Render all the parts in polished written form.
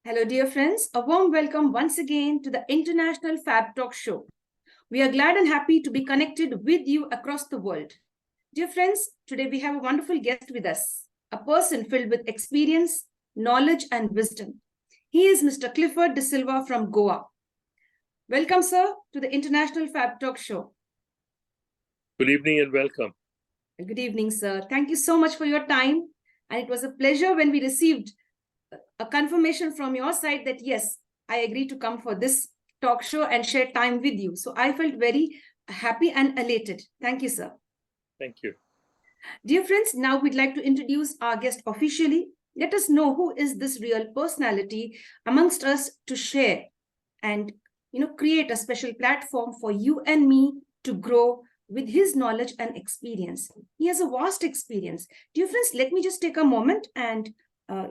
Hello, dear friends. A warm welcome once again to the International Fab Talk Show. We are glad and happy to be connected with you across the world. Dear friends, today we have a wonderful guest with us, a person filled with experience, knowledge, and wisdom. He is Mr. Clifford DeSILVA from Goa. Welcome, sir, to the International Fab Talk Show. Good evening and welcome. Good evening, sir. Thank you so much for your time. And it was a pleasure when we received a confirmation from your side that, yes, I agree to come for this talk show and share time with you. So I felt very happy and elated. Thank you, sir. Thank you. Dear friends, now we'd like to introduce our guest officially. Let us know who is this real personality amongst us to share and create a special platform for you and me to grow with his knowledge and experience. He has a vast experience. Dear friends, let me just take a moment and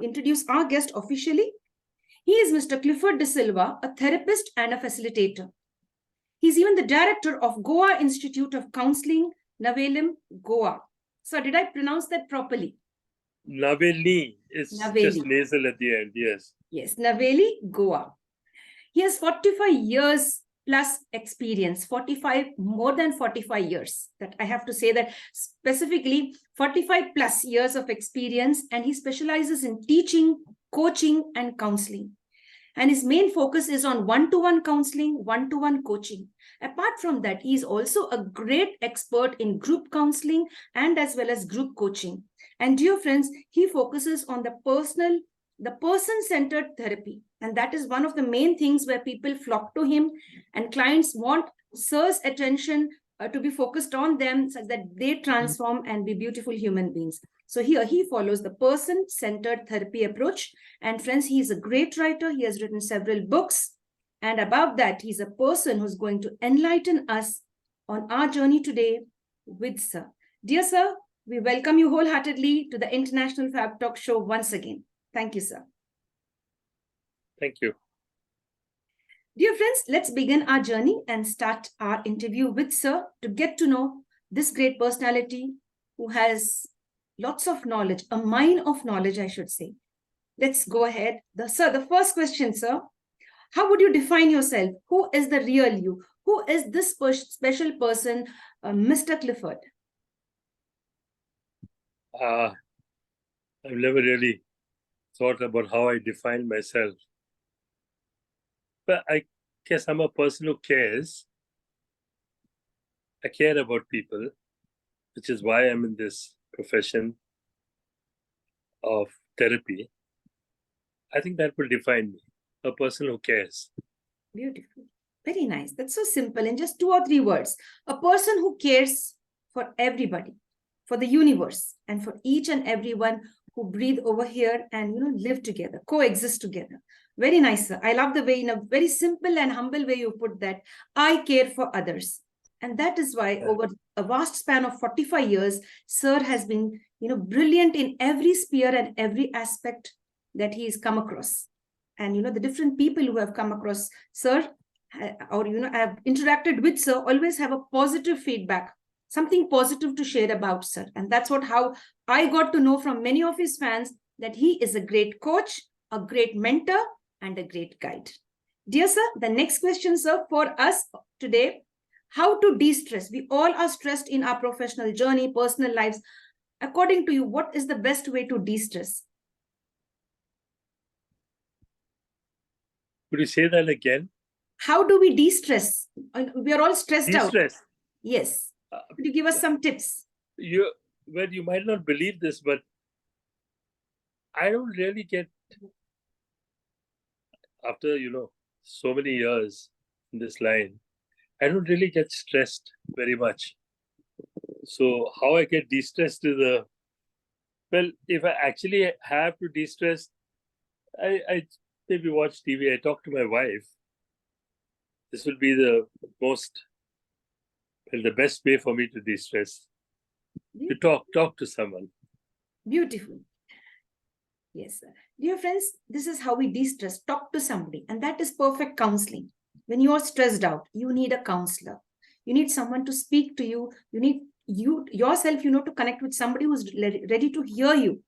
introduce our guest officially. He is Mr. Clifford DeSILVA, a therapist and a facilitator. He's even the director of Goa Institute of Counselling, Navodaya, Goa. So did I pronounce that properly? Naveli is just nasal at the end, yes. Yes, Navodaya, Goa. He has 45 years plus experience, more than 45 years. That I have to say that specifically 45 plus years of experience, and he specializes in teaching, coaching, and counseling. And his main focus is on one-to-one counseling, one-to-one coaching. Apart from that, he is also a great expert in group counseling and as well as group coaching. And dear friends, he focuses on the person-centered therapy. And that is one of the main things where people flock to him and clients want Sir's attention to be focused on them so that they transform and be beautiful human beings. So here he follows the person-centered therapy approach. And friends, he is a great writer. He has written several books. And above that, he's a person who's going to enlighten us on our journey today with Sir. Dear Sir, we welcome you wholeheartedly to the International Fab Talk Show once again. Thank you, sir. Thank you. Dear friends, let's begin our journey and start our interview with Sir to get to know this great personality who has lots of knowledge, a mine of knowledge, I should say. Let's go ahead. Sir, the first question, sir. How would you define yourself? Who is the real you? Who is this special person, Mr. Clifford? I've never really thought about how I define myself. But I guess I'm a person who cares. I care about people, which is why I'm in this profession of therapy. I think that will define me, a person who cares. Beautiful. Very nice. That's so simple in just 2 or 3 words. A person who cares for everybody, for the universe, and for each and everyone who breathe over here and live together, coexist together. Very nice, sir. I love the way, in a very simple and humble way you put that. I care for others. And that is why over a vast span of 45 years, Sir has been, brilliant in every sphere and every aspect that he has come across. And, the different people who have come across Sir or, have interacted with Sir always have a positive feedback, something positive to share about Sir. And that's how I got to know from many of his fans that he is a great coach, a great mentor, and a great guide. Dear Sir, the next question, sir, for us today, how to de-stress. We all are stressed in our professional journey, personal lives. According to you, what is the best way to de-stress? Could you say that again? How do we de-stress? We are all stressed out. Yes. Could you give us some tips? You might not believe this, but I don't really get, after, so many years in this line, I don't really get stressed very much. So how I get de-stressed is, well, if I actually have to de-stress, I maybe watch TV, I talk to my wife. This will be the best way for me to de-stress. To talk to someone. Beautiful. Yes, sir. Dear friends, this is how we de-stress. Talk to somebody. And that is perfect counseling. When you are stressed out, you need a counselor. You need someone to speak to you. You need yourself, to connect with somebody who's ready to hear you.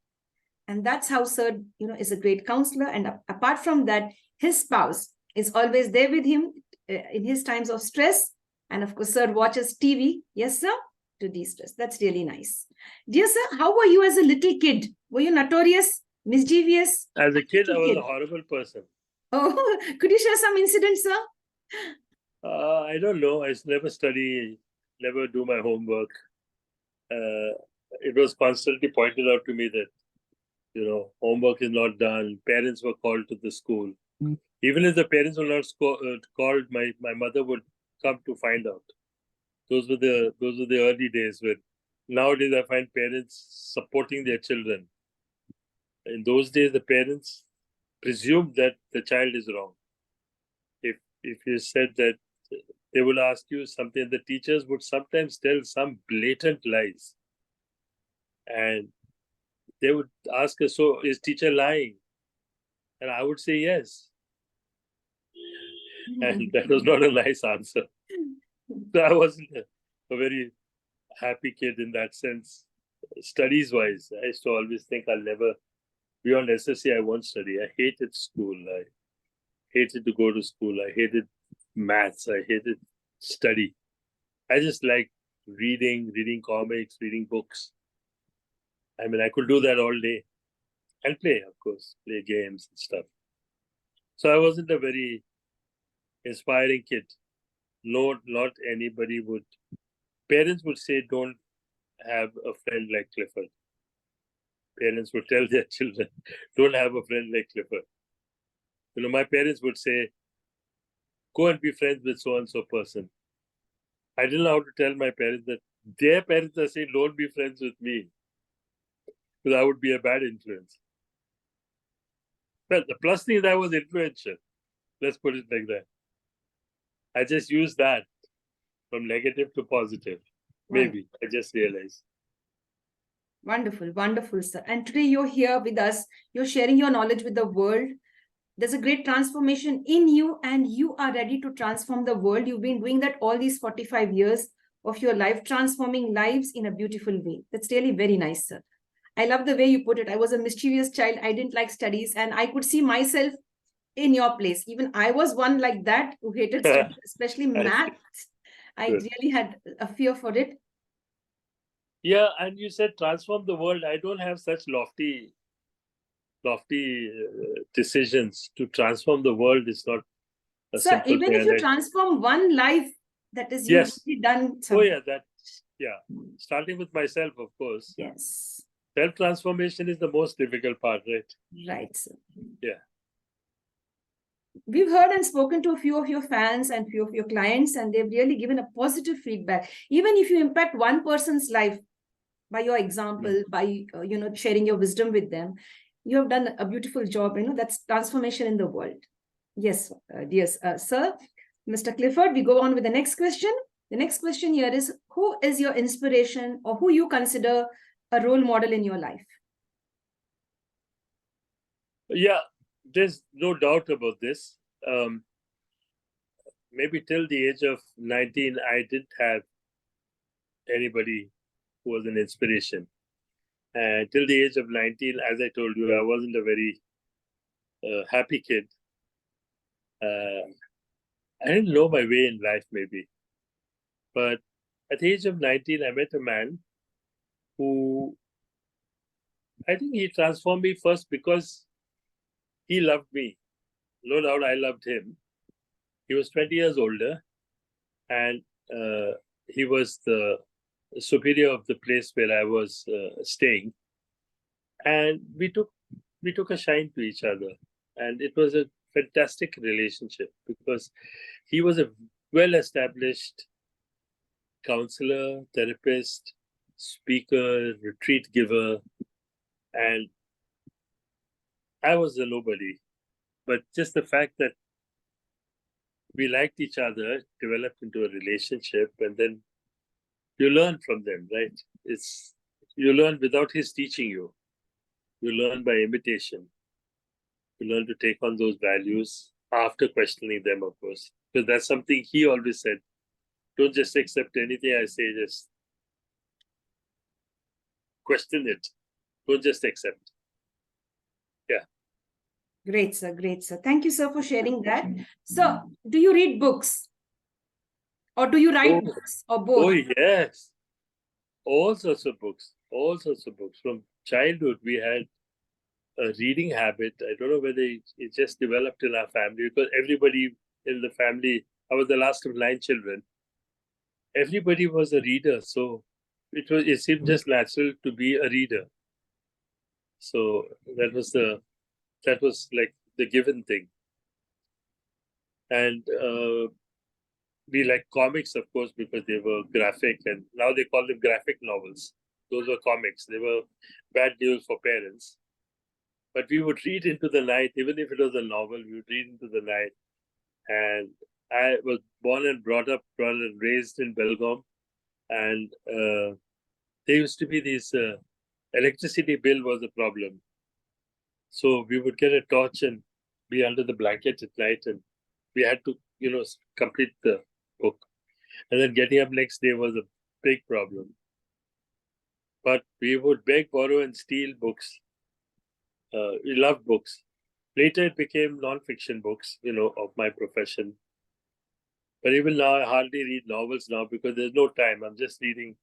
And that's how sir, is a great counselor. And apart from that, his spouse is always there with him in his times of stress. And of course, sir watches TV. Yes, sir, to de-stress. That's really nice. Dear sir, how were you as a little kid? Were you notorious, mischievous? As a kid, I was Kid. a horrible person. Oh, could you share some incidents, sir? I don't know. I never study, never do my homework. It was constantly pointed out to me that, homework is not done. Parents were called to the school. Even if the parents were not called, my mother would come to find out. Those were the early days where nowadays I find parents supporting their children. In those days, the parents presumed that the child is wrong. If you said that, they would ask you something, the teachers would sometimes tell some blatant lies. And they would ask us, so is teacher lying? And I would say yes. And that was not a nice answer. So I wasn't a very happy kid in that sense. Studies wise, I used to always think I'll never, beyond SSC, I won't study. I hated school. I hated to go to school. I hated maths. I hated study. I just liked reading comics, reading books. I mean, I could do that all day and play, of course, play games and stuff. So I wasn't a very inspiring kid. No, not anybody would. Parents would say, don't have a friend like Clifford. Parents would tell their children, don't have a friend like Clifford. My parents would say, go and be friends with so-and-so person. I didn't know how to tell my parents that their parents are saying, don't be friends with me, because I would be a bad influence. Well, the plus thing is I was influential. Let's put it like that. I just used that from negative to positive. Maybe. I just realized. Wonderful, wonderful, sir. And today you're here with us. You're sharing your knowledge with the world. There's a great transformation in you, and you are ready to transform the world. You've been doing that all these 45 years of your life, transforming lives in a beautiful way. That's really very nice, sir. I love the way you put it. I was a mischievous child. I didn't like studies, and I could see myself in your place. Even I was one like that who hated studies, especially math. I really had a fear for it. Yeah, and you said transform the world. I don't have such lofty decisions. To transform the world is not a So simple even thing. if you transform one life, that is, you've yes, really done something. Oh yeah, starting with myself, of course. Yes. Self-transformation is the most difficult part, right? Right, sir. Yeah. We've heard and spoken to a few of your fans and few of your clients, and they've really given a positive feedback. Even if you impact one person's life by your example, by sharing your wisdom with them, you have done a beautiful job. That's transformation in the world. Yes, yes, sir. Mr. Clifford, we go on with the next question. The next question here is, who is your inspiration, or who you consider a role model in your life? Yeah, there's no doubt about this. Maybe till the age of 19, I didn't have anybody who was an inspiration. And till the age of 19, as I told you, I wasn't a very happy kid. I didn't know my way in life, maybe. But at the age of 19, I met a man who, I think he transformed me first because he loved me. No doubt I loved him. He was 20 years older, and he was the superior of the place where I was staying. And we took a shine to each other. And it was a fantastic relationship because he was a well-established counselor, therapist, speaker, retreat giver, and I was a nobody. But just the fact that we liked each other developed into a relationship, and then you learn from them, right? You learn without his teaching you. You learn by imitation. You learn to take on those values after questioning them, of course. Because that's something he always said. Don't just accept anything I say, just question it. Don't just accept. Great, sir. Great, sir. Thank you, sir, for sharing that. So, do you read books? Or do you write Oh, books? Or oh both? yes, all sorts of books, all sorts of books. From childhood, we had a reading habit. I don't know whether it just developed in our family because everybody in the family, I was the last of 9 children. Everybody was a reader, so it seemed just natural to be a reader. So that was like the given thing. And we like comics, of course, because they were graphic, and now they call them graphic novels. Those were comics. They were bad news for parents. But we would read into the night, even if it was a novel, we would read into the night. And I was born and brought and raised in Belgaum. And there used to be these electricity bill was a problem. So we would get a torch and be under the blanket at night, and we had to, complete the book. And then getting up next day was a big problem. But we would beg, borrow, and steal books. We loved books. Later, it became non-fiction books, of my profession. But even now, I hardly read novels now because there's no time. I'm just reading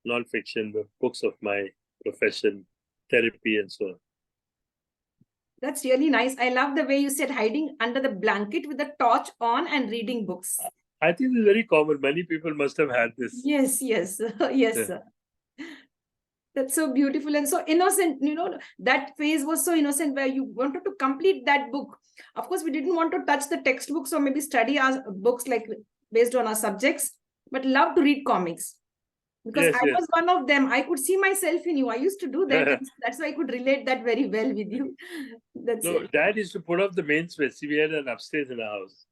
non-fiction books of my profession, therapy, and so on. That's really nice. I love the way you said hiding under the blanket with the torch on and reading books. I think it's very common. Many people must have had this. Yes, yes, yes, sir. That's so beautiful and so innocent. That phase was so innocent where you wanted to complete that book. Of course, we didn't want to touch the textbooks or maybe study our books like based on our subjects, but love to read comics. Because Yes, I yes. was one of them. I could see myself in you. I used to do that. That's why I could relate that very well with you. That's No, it. Dad used to put off the main switch. See, we had an upstairs in the house.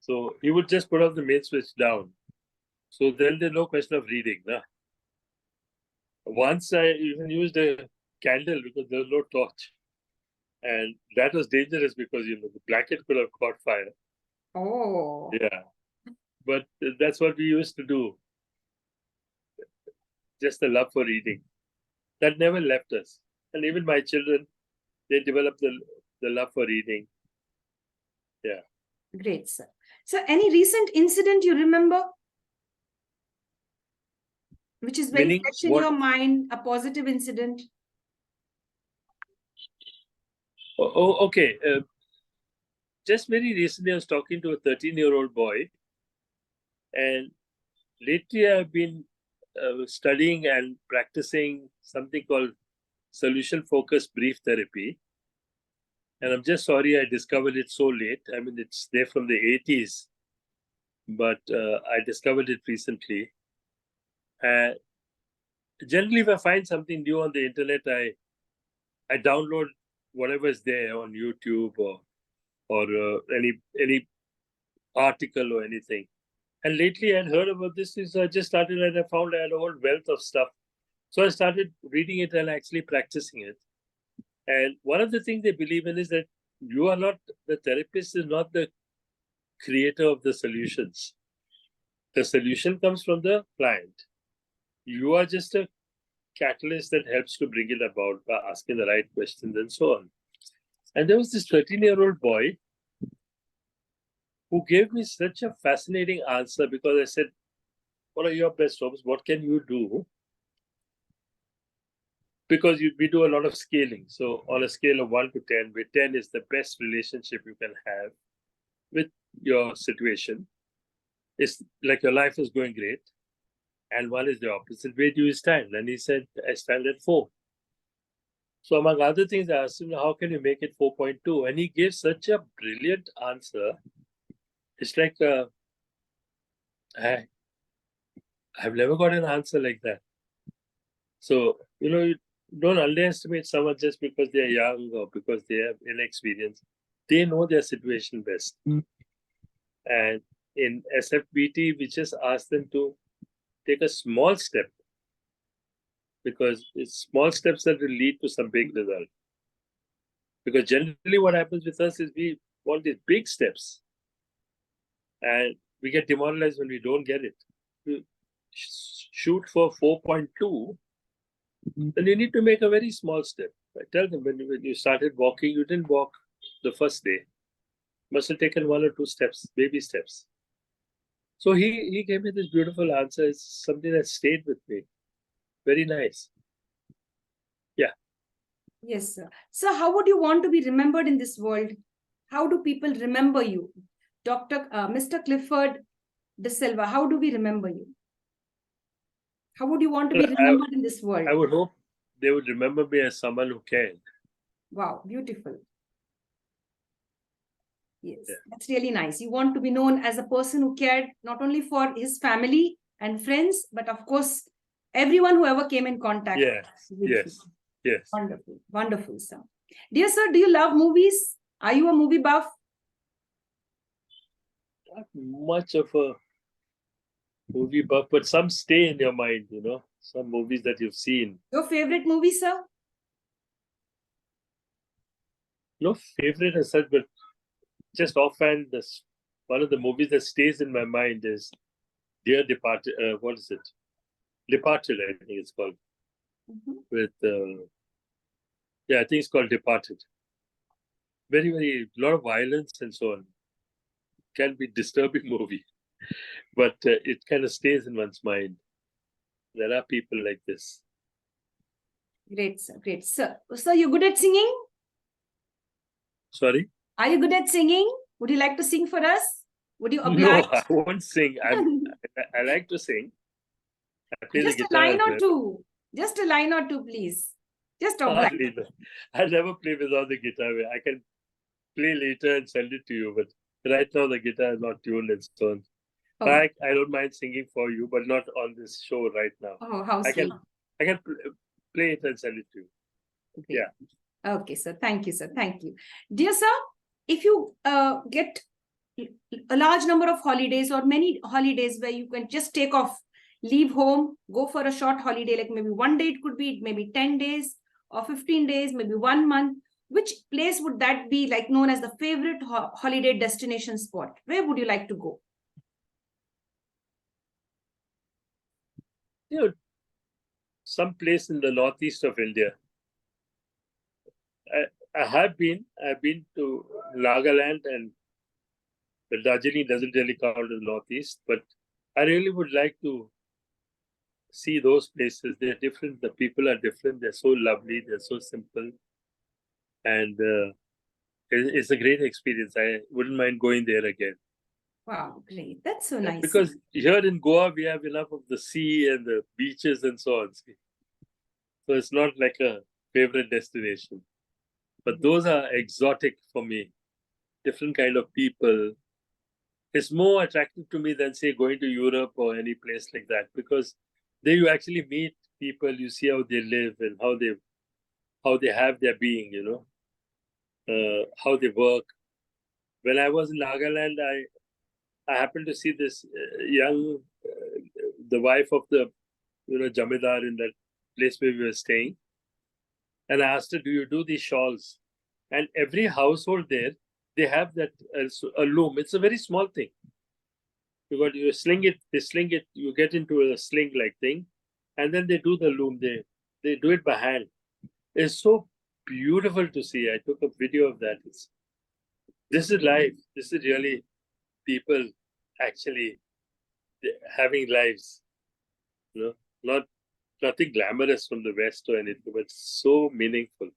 So he would just put off the main switch down. So then there's no question of reading. Nah. Once I even used a candle because there was no torch. And that was dangerous because, the blanket could have caught fire. Oh. Yeah. But that's what we used to do. Just the love for reading. That never left us. And even my children, they developed the love for reading. Yeah. Great, sir. So any recent incident you remember? Which is very Meaning fresh in what? your mind, a positive incident? Okay. Just very recently, I was talking to a 13-year-old boy. And lately, I've been studying and practicing something called solution-focused brief therapy. And I'm just sorry I discovered it so late. I mean, it's there from the 80s, but I discovered it recently. Generally, if I find something new on the internet, I download whatever is there on YouTube or any article or anything. And lately, I'd heard about this. I just started and I found I had a whole wealth of stuff. So I started reading it and actually practicing it. And one of the things they believe in is that the therapist is not the creator of the solutions. The solution comes from the client. You are just a catalyst that helps to bring it about by asking the right questions and so on. And there was this 13-year-old boy who gave me such a fascinating answer because I said, what are your best hopes? What can you do? Because we do a lot of scaling. So on a scale of 1 to 10, where 10 is the best relationship you can have with your situation, it's like your life is going great. And 1 is the opposite. Where do you stand? And he said, I stand at 4. So among other things, I asked him, how can you make it 4.2? And he gave such a brilliant answer. It's like, I've never got an answer like that. So, you don't underestimate someone just because they're young or because they have inexperience. They know their situation best. And in SFBT, we just ask them to take a small step because it's small steps that will lead to some big result. Because generally what happens with us is we want these big steps and we get demoralized when we don't get it. To shoot for 4.2, then you need to make a very small step. I tell them when you started walking, you didn't walk the first day. Must have taken 1 or 2 steps, baby steps. So he gave me this beautiful answer. It's something that stayed with me. Very nice. Yeah. Yes, sir. So how would you want to be remembered in this world? How do people remember you? Mr. Clifford DeSILVA, how do we remember you? How would you want to be remembered in this world? I would hope they would remember me as someone who cared. Wow, beautiful. Yes, Yeah. that's really nice. You want to be known as a person who cared not only for his family and friends, but of course, everyone who ever came in contact with you. Yes. Wonderful, wonderful, sir. Dear sir, do you love movies? Are you a movie buff? Not much of a movie buff, but some stay in your mind, you know, some movies that you've seen. Your favorite movie, sir? No favorite as such, but just offhand, one of the movies that stays in my mind is Dear Departed. What is it? Departed, I think it's called. With I think it's called Departed. Very lot of violence and so on. Can be disturbing movie, but it kind of stays in one's mind. There are people like this. Great, sir. Great, sir. So you're good at singing? Sorry? Are you good at singing? Would you like to sing for us? Would you oblige? No, I won't sing. I like to sing. I play Just the a guitar line as or well. two. Just a line or two, please. Just oblige. Hardly, no. I never play without the guitar. I can play later and send it to you, but right now the guitar is not tuned and so on. Oh. I don't mind singing for you, but not on this show right now. Oh, how I sweet. can play it and send it to you. Okay. Yeah. Okay, sir. Thank you, sir. Thank you. Dear sir, if you get a large number of holidays or many holidays where you can just take off, leave home, go for a short holiday, like maybe 1 day, it could be maybe 10 days or 15 days, maybe 1 month. Which place would that be, like known as the favorite holiday destination spot? Where would you like to go? You know, some place in the northeast of India. I've been to Nagaland, and the Darjeeling doesn't really count as northeast, but I really would like to see those places. They're different. The people are different. They're so lovely. They're so simple. And it's a great experience. I wouldn't mind going there again. Wow, great. That's so nice. Because here in Goa, we have enough of the sea and the beaches and so on. So it's not like a favorite destination. But those are exotic for me. Different kind of people. It's more attractive to me than, say, going to Europe or any place like that, because there you actually meet people, you see how they live and how they have their being, you know, how they work. When I was in Nagaland, I happened to see this the wife of the, Jamidar in that place where we were staying. And I asked her, do you do these shawls? And every household there, they have that a loom. It's a very small thing. You sling it, they sling it, you get into a sling-like thing, and then they do the loom. They do it by hand. It's so beautiful to see. I took a video of that. This is life. This is really people actually having lives. You know, nothing glamorous from the West or anything, but so meaningful.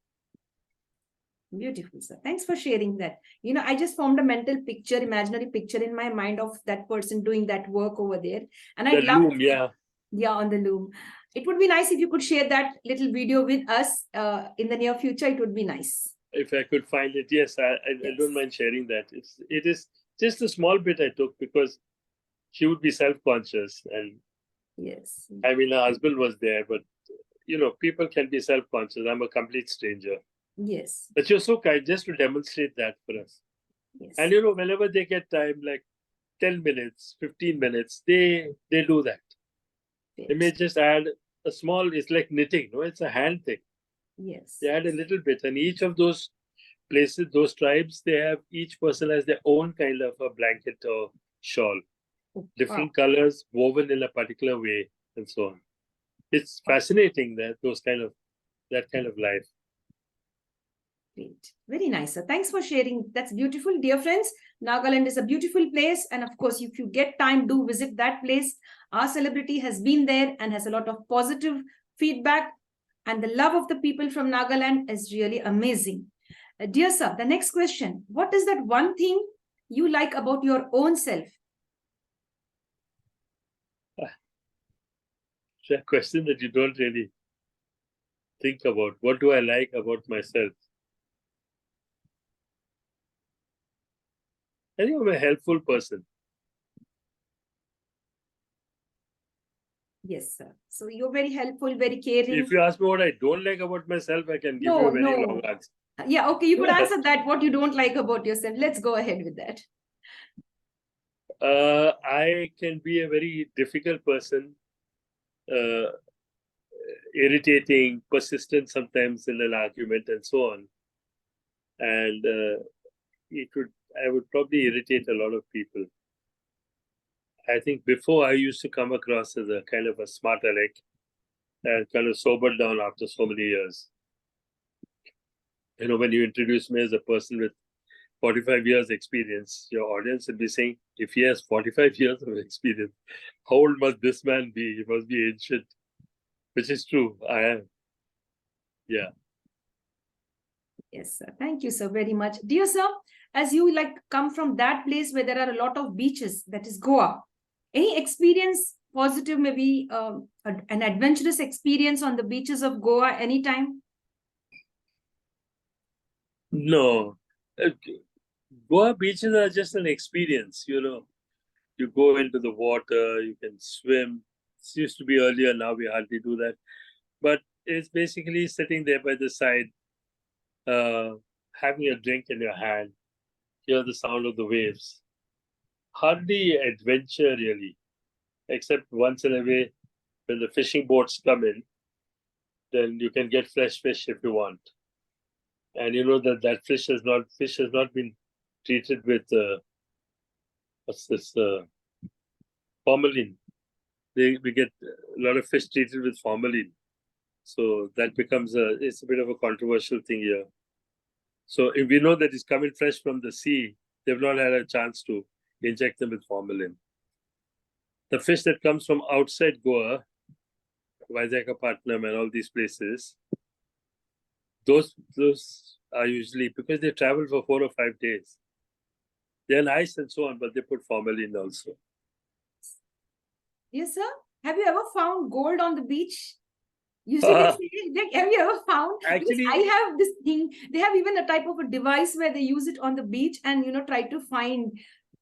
Beautiful, sir. Thanks for sharing that. I just formed a mental picture, imaginary picture in my mind of that person doing that work over there. And I'd love loom, yeah. Yeah, on the loom. It would be nice if you could share that little video with us in the near future. It would be nice. If I could find it, yes, I don't mind sharing that. It is just a small bit I took because she would be self-conscious. And yes, I mean, her husband was there, but people can be self-conscious. I'm a complete stranger. Yes. But you're so kind just to demonstrate that for us. Yes. And whenever they get time, like 10 minutes, 15 minutes, they do that. Yes. They may just add a small, it's like knitting, no? It's a hand thing. Yes. They add a little bit. And each of those places, those tribes, each person has their own kind of a blanket or shawl. Different colors woven in a particular way and so on. It's fascinating that that kind of life. Great. Very nice, sir. Thanks for sharing. That's beautiful. Dear friends, Nagaland is a beautiful place. And of course, if you get time, do visit that place. Our celebrity has been there and has a lot of positive feedback. And the love of the people from Nagaland is really amazing. Dear sir, the next question. What is that one thing you like about your own self? It's a question that you don't really think about. What do I like about myself? I think I'm a helpful person. Yes, sir. So you're very helpful, very caring. If you ask me what I don't like about myself, I can give you a very long answer. Yeah, okay, you could answer that, what you don't like about yourself. Let's go ahead with that. I can be a very difficult person, irritating, persistent sometimes in an argument and so on. And I would probably irritate a lot of people. I think before I used to come across as a kind of a smart aleck and kind of sobered down after so many years. You know, when you introduce me as a person with 45 years experience, your audience will be saying, if he has 45 years of experience, how old must this man be? He must be ancient, which is true. I am. Yeah. Yes, sir. Thank you, sir, very much. Dear sir, as you come from that place where there are a lot of beaches, that is Goa, any experience, positive, maybe an adventurous experience on the beaches of Goa anytime? No. Goa beaches are just an experience, you know. You go into the water, you can swim. It used to be earlier, now we hardly do that. But it's basically sitting there by the side, having a drink in your hand, hear the sound of the waves. Hardly adventure, really, except once in a way when the fishing boats come in, then you can get fresh fish if you want. And you know that fish has not been treated with what's this formalin. We get a lot of fish treated with formalin, so that becomes it's a bit of a controversial thing here. So if we know that it's coming fresh from the sea, they've not had a chance to inject them with formalin. The fish that comes from outside Goa, Visakhapatnam and all these places, those are usually, because they travel for 4 or 5 days. They're nice and so on, but they put formalin also. Yes, sir. Have you ever found gold on the beach? Usually they say, have you ever found? Actually, because I have this thing. They have even a type of a device where they use it on the beach and try to find.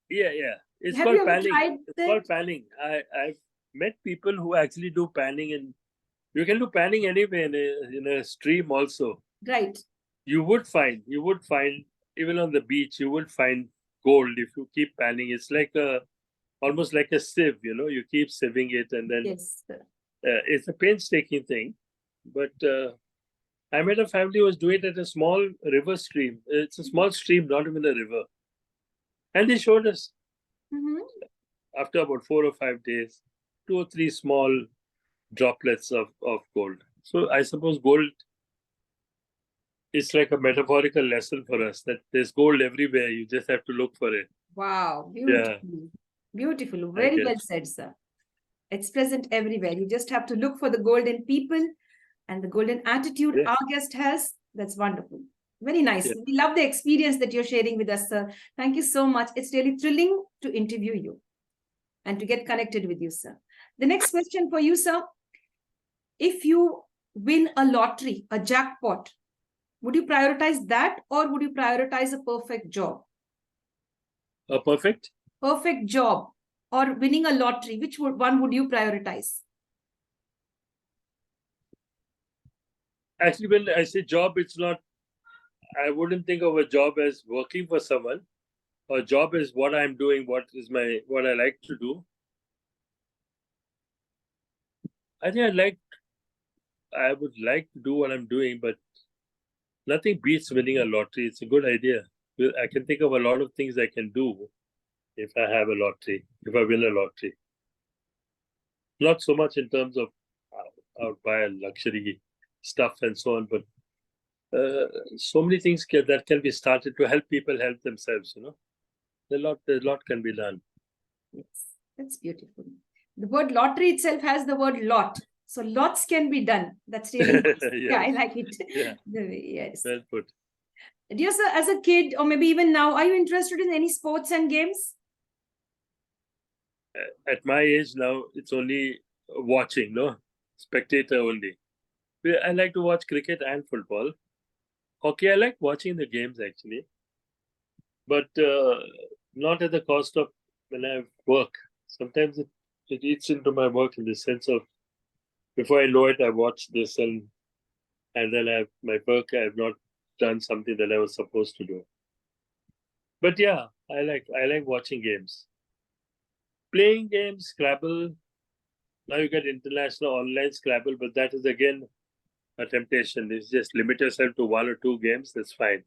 Yeah. It's called panning. It's called panning. I've met people who actually do panning, and you can do panning anywhere in a stream also. Right. You would find even on the beach, you would find gold if you keep panning. It's like almost like a sieve, you keep sieving it, and then yes, it's a painstaking thing. But I met a family who was doing it at a small river stream. It's a small stream, not even a river. And they showed us after about 4 or 5 days, 2 or 3 small droplets of gold. So I suppose gold is like a metaphorical lesson for us, that there's gold everywhere. You just have to look for it. Wow. Beautiful. Yeah. Beautiful. Very well said, sir. It's present everywhere. You just have to look for the golden people and the golden attitude our guest has. That's wonderful. Very nice. Yeah. We love the experience that you're sharing with us, sir. Thank you so much. It's really thrilling to interview you and to get connected with you, sir. The next question for you, sir. If you win a lottery, a jackpot, would you prioritize that, or would you prioritize a perfect job? A perfect job or winning a lottery, which one would you prioritize? Actually, when I say job, it's not, I wouldn't think of a job as working for someone. A job is what I'm doing, what I like to do. I think I would like to do what I'm doing, but nothing beats winning a lottery. It's a good idea. I can think of a lot of things I can do if I have a lottery, if I win a lottery. Not so much in terms of I would buy a luxury stuff and so on, but so many things that can be started to help people help themselves. A lot can be done. Yes, that's beautiful. The word lottery itself has the word lot. So lots can be done. That's really nice. Yeah, I Yes. like it. Yeah. Yes. Well put. Dear sir, as a kid, or maybe even now, are you interested in any sports and games? At my age now, it's only watching, no? Spectator only. I like to watch cricket and football. Hockey, I like watching the games actually, but not at the cost of when I work. Sometimes it eats into my work in the sense of before I know it, I watch this and then I have my work. I have not done something that I was supposed to do. But yeah, I like watching games, playing games, Scrabble. Now you get international online Scrabble, but that is again a temptation. It's just limit yourself to 1 or 2 games. That's fine.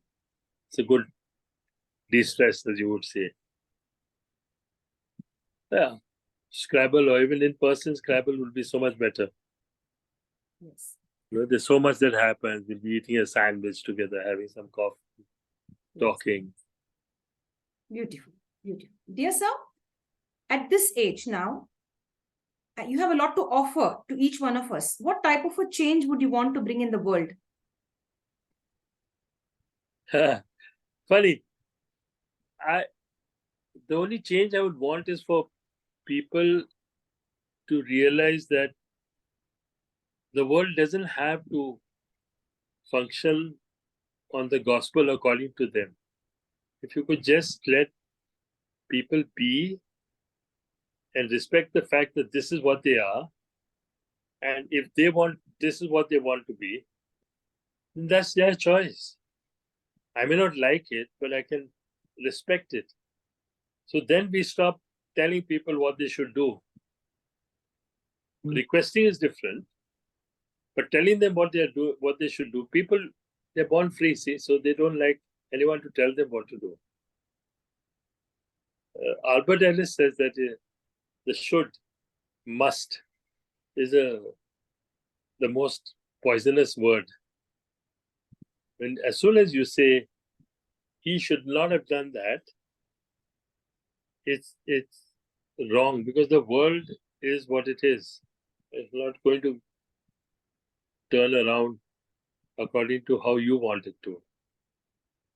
It's a good de-stress, as you would say. Yeah, Scrabble or even in-person Scrabble would be so much better. Yes. There's so much that happens. We'll be eating a sandwich together, having some coffee, talking. Beautiful, beautiful. Dear sir, at this age now, you have a lot to offer to each one of us. What type of a change would you want to bring in the world? Funny. The only change I would want is for people to realize that the world doesn't have to function on the gospel according to them. If you could just let people be and respect the fact that this is what they are, and if they want, this is what they want to be, then that's their choice. I may not like it, but I can respect it. So then we stop telling people what they should do. Requesting is different, but telling them what they should do. People, they're born free, see, so they don't like anyone to tell them what to do. Albert Ellis says that the should, must is the most poisonous word. When as soon as you say he should not have done that, it's wrong, because the world is what it is. It's not going to turn around according to how you want it to.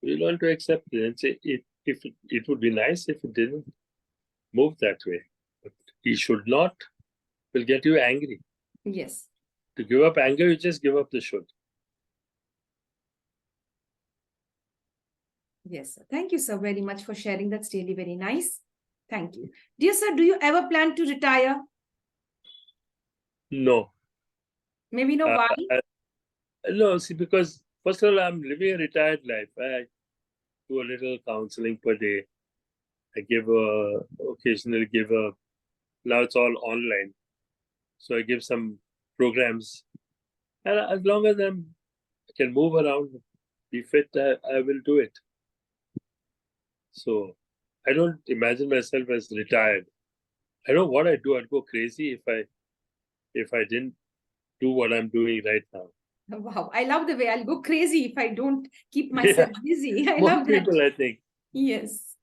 You learn to accept it and say it would be nice if it didn't move that way. But he should not will get you angry. Yes. To give up anger, you just give up the should. Yes, sir. Thank you, sir, very much for sharing. That's really very nice. Thank you. Dear sir, do you ever plan to retire? No. Maybe know why? No, see, because first of all, I'm living a retired life. I do a little counseling per day. I occasionally give now it's all online. So I give some programs. And as long as I can move around, be fit, I will do it. So I don't imagine myself as retired. I know what I do. I'd go crazy if I didn't do what I'm doing right now. Wow, I love the way I'll go crazy if I don't keep myself busy. I Most love that. people, I think. Yes.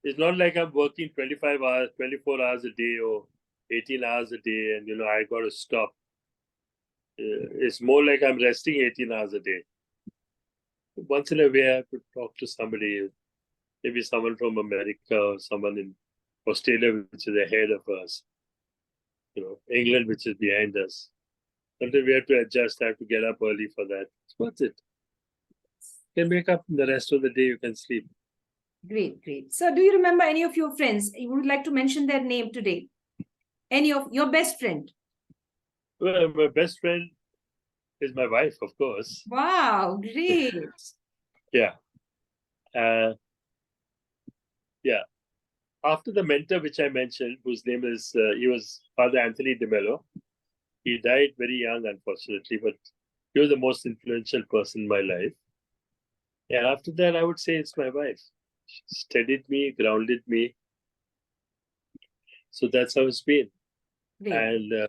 It's not like I'm working 25 hours, 24 hours a day or 18 hours a day and, I got to stop. It's more like I'm resting 18 hours a day. Once in a way, I have to talk to somebody, maybe someone from America or someone in Australia, which is ahead of us. England, which is behind us. Sometimes we have to adjust. I have to get up early for that. What's it? You can wake up and the rest of the day you can sleep. Great, great. So do you remember any of your friends? You would like to mention their name today? Any of your best friend? Well, my best friend is my wife, of course. Wow, great. Yeah. Yeah. After the mentor, which I mentioned, whose name is, he was Father Anthony de Mello. He died very young, unfortunately, but he was the most influential person in my life. And after that, I would say it's my wife. She steadied me, grounded me. So that's how it's been. Great. And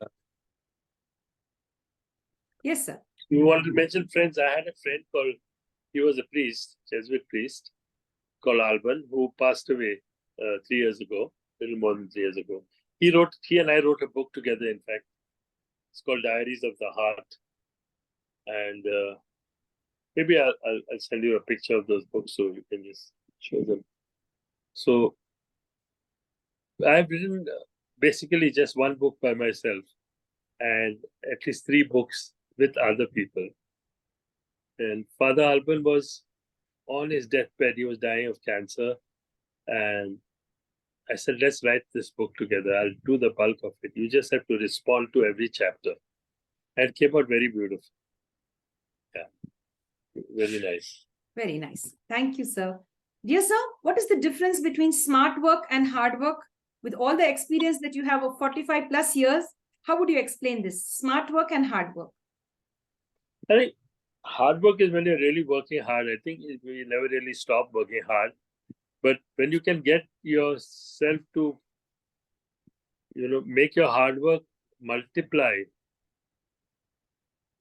yes, sir. You want to mention friends? I had a friend called, he was a priest, Jesuit priest, called Alban, who passed away 3 years ago, a little more than 3 years ago. He and I wrote a book together, in fact. It's called Diaries of the Heart. And maybe I'll send you a picture of those books so you can just show them. So I've written basically just one book by myself and at least 3 books with other people. And Father Alban was on his deathbed. He was dying of cancer. And I said, let's write this book together. I'll do the bulk of it. You just have to respond to every chapter. And it came out very beautiful. Yeah, very nice. Very nice. Thank you, sir. Dear sir, what is the difference between smart work and hard work? With all the experience that you have of 45 plus years, how would you explain this? Smart work and hard work. I think hard work is when you're really working hard. I think we never really stop working hard. But when you can get yourself to, make your hard work multiply,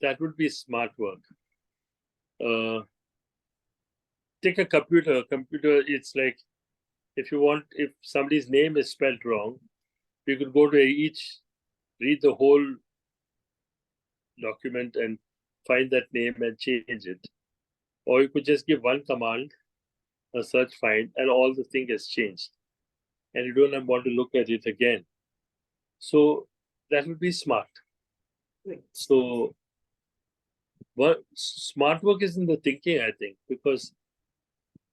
that would be smart work. Take a computer. It's like, if somebody's name is spelled wrong, you could go to read the whole document and find that name and change it. Or you could just give one command, a search find, and all the thing has changed. And you don't want to look at it again. So that would be smart. Great. So smart work is in the thinking, I think, because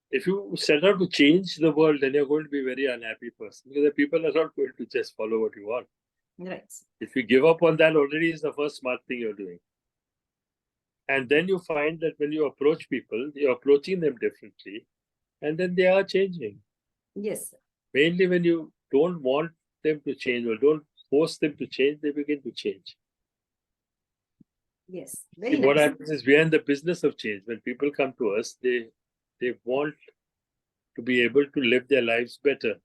if you set out to change the world, then you're going to be a very unhappy person because the people are not going to just follow what you want. Right. If you give up on that, already is the first smart thing you're doing. And then you find that when you approach people, you're approaching them differently, and then they are changing. Yes. Mainly when you don't want them to change or don't force them to change, they begin to change. Yes. Very nice. What happens is we are in the business of change. When people come to us, they want to be able to live their lives better.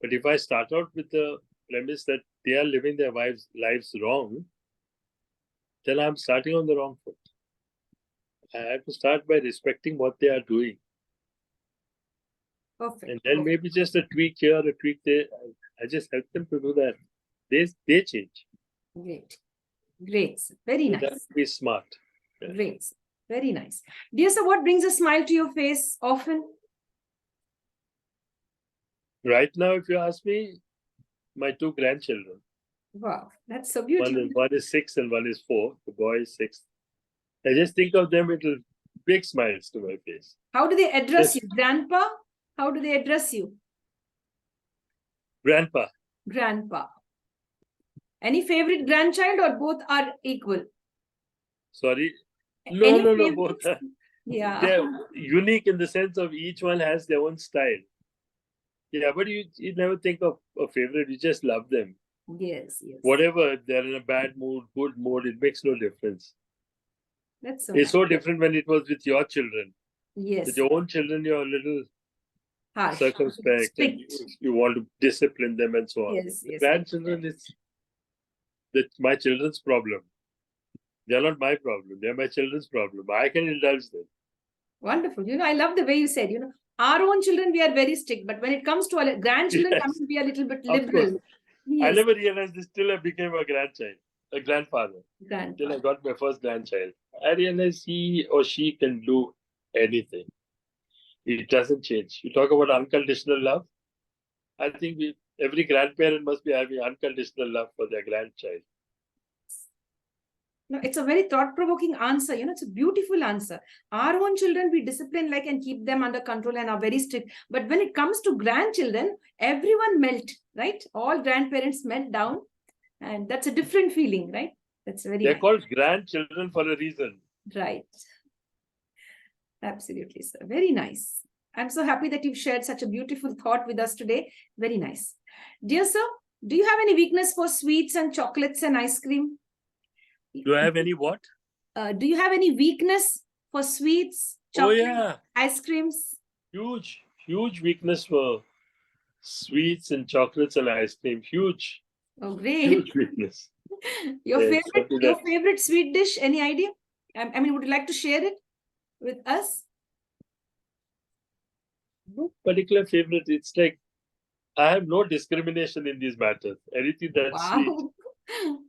But if I start out with the premise that they are living their lives wrong, then I'm starting on the wrong foot. I have to start by respecting what they are doing. Perfect. And then maybe just a tweak here, a tweak there. I just help them to do that. They change. Great. Great. Very nice. That would be smart. Yeah. Great. Very nice. Dear sir, what brings a smile to your face often? Right now, if you ask me, my 2 grandchildren. Wow, that's so beautiful. One is 6 and one is 4. The boy is 6. I just think of them with big smiles to my face. How do they address you? Grandpa? How do they address you? Grandpa. Grandpa. Any favorite grandchild or both are equal? Sorry? Any No, both are. Yeah. They're unique in the sense of each one has their own style. Yeah, but you never think of a favorite. You just love them. Yes. Whatever, they're in a bad mood, good mood, it makes no difference. That's It's so different when it was with your children. Yes. With your own children, you're a little harsh, circumspect. And you want to discipline them and so on. Yes. Grandchildren, it's my children's problem. They're not my problem. They're my children's problem. I can indulge them. Wonderful. I love the way you said, our own children, we are very strict. But when it comes to our grandchildren, Yes. I mean, we are a little bit Of liberal. course. Yes. I never realized this till I became a grandfather. Till I got my first grandchild. I realized he or she can do anything. It doesn't change. You talk about unconditional love. I think every grandparent must be having unconditional love for their grandchild. No, it's a very thought-provoking answer. It's a beautiful answer. Our own children, we discipline and keep them under control and are very strict. But when it comes to grandchildren, everyone melt, right? All grandparents melt down. And that's a different feeling, right? That's very They're nice. called grandchildren for a reason. Right. Absolutely, sir. Very nice. I'm so happy that you've shared such a beautiful thought with us today. Very nice. Dear sir, do you have any weakness for sweets and chocolates and ice cream? Do I have any what? Do you have any weakness for sweets, chocolate, ice creams? Huge weakness for sweets and chocolates and ice cream. Huge. Oh, great. Huge weakness. Your Yeah, favorite, something your that- favorite sweet dish? Any idea? I mean, would you like to share it with us? No particular favorite. It's like I have no discrimination in these matters. Anything that's Wow.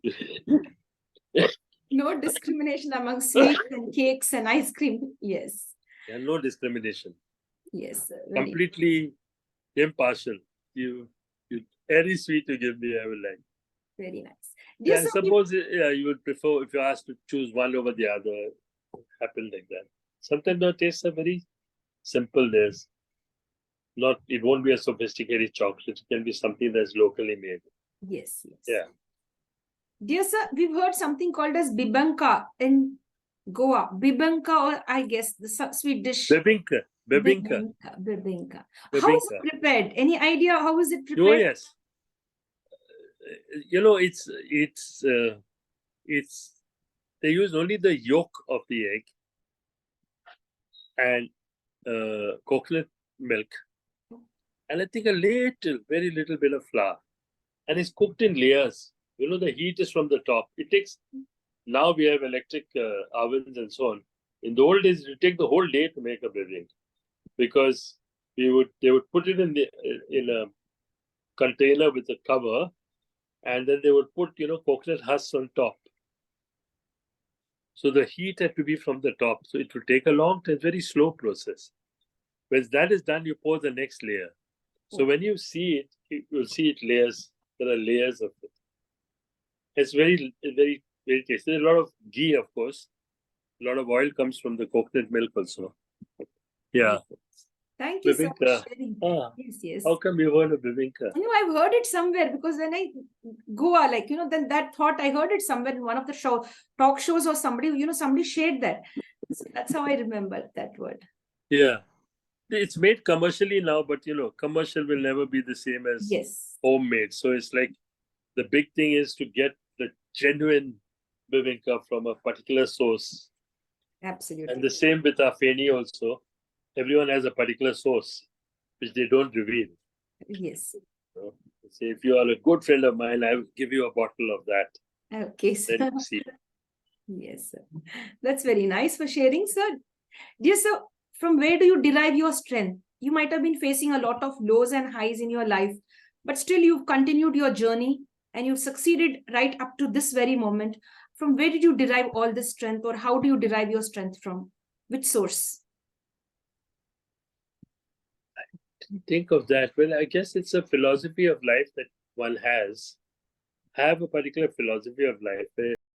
sweet. No discrimination among sweets and cakes and ice cream. Yes. Yeah, no discrimination. Yes. Very, Completely impartial. You any sweet you give me, I will like. very nice. Yeah, Dear I sir, suppose you would prefer if you're asked to choose one over the other. Happen like that. Sometimes the tastes are very simple. It won't be a sophisticated chocolate. It can be something that's locally made. yes, yes. Yeah. Dear sir, we've heard something called as bibanka in Goa. Bibanka, or I guess the sweet dish. Bebinka. Bibinka. How is it Bebinka. prepared? Any idea how is it Oh prepared? yes. It's they use only the yolk of the egg and coconut milk, and I think very little bit of flour, and it's cooked in layers. The heat is from the top. It takes. Now we have electric ovens and so on. In the old days, it would take the whole day to make a bibing, because they would put it in a container with a cover, and then they would put coconut husks on top. So the heat had to be from the top. So it will take a long time, very slow process. When that is done, you pour the next layer. So when you see it, you'll see it layers. There are layers of it. It's very, very, very tasty. There's a lot of ghee, of course. A lot of oil comes from the coconut milk also. Yeah. Thank you so much Bibinka. for sharing. Ah, Yes, yes. how come you heard of bibinka? I've heard it somewhere, because when I Goa, then that thought I heard it somewhere in one of the talk shows, or somebody, somebody shared that. So that's how I remember that word. Yeah. It's made commercially now, but commercial will never be the same as Yes. homemade. So it's like the big thing is to get the genuine bibinka from a particular source. Absolutely. And the same with our feni also. Everyone has a particular source, which they don't reveal. Yes. Say, if you are a good friend of mine, I will give you a bottle of that. Okay, sir. Then you see. Yes, sir. That's very nice for sharing, sir. Dear sir, from where do you derive your strength? You might have been facing a lot of lows and highs in your life, but still you've continued your journey and you've succeeded right up to this very moment. From where did you derive all this strength, or how do you derive your strength from? Which source? Think of that. Well, I guess it's a philosophy of life that one has. I have a particular philosophy of life where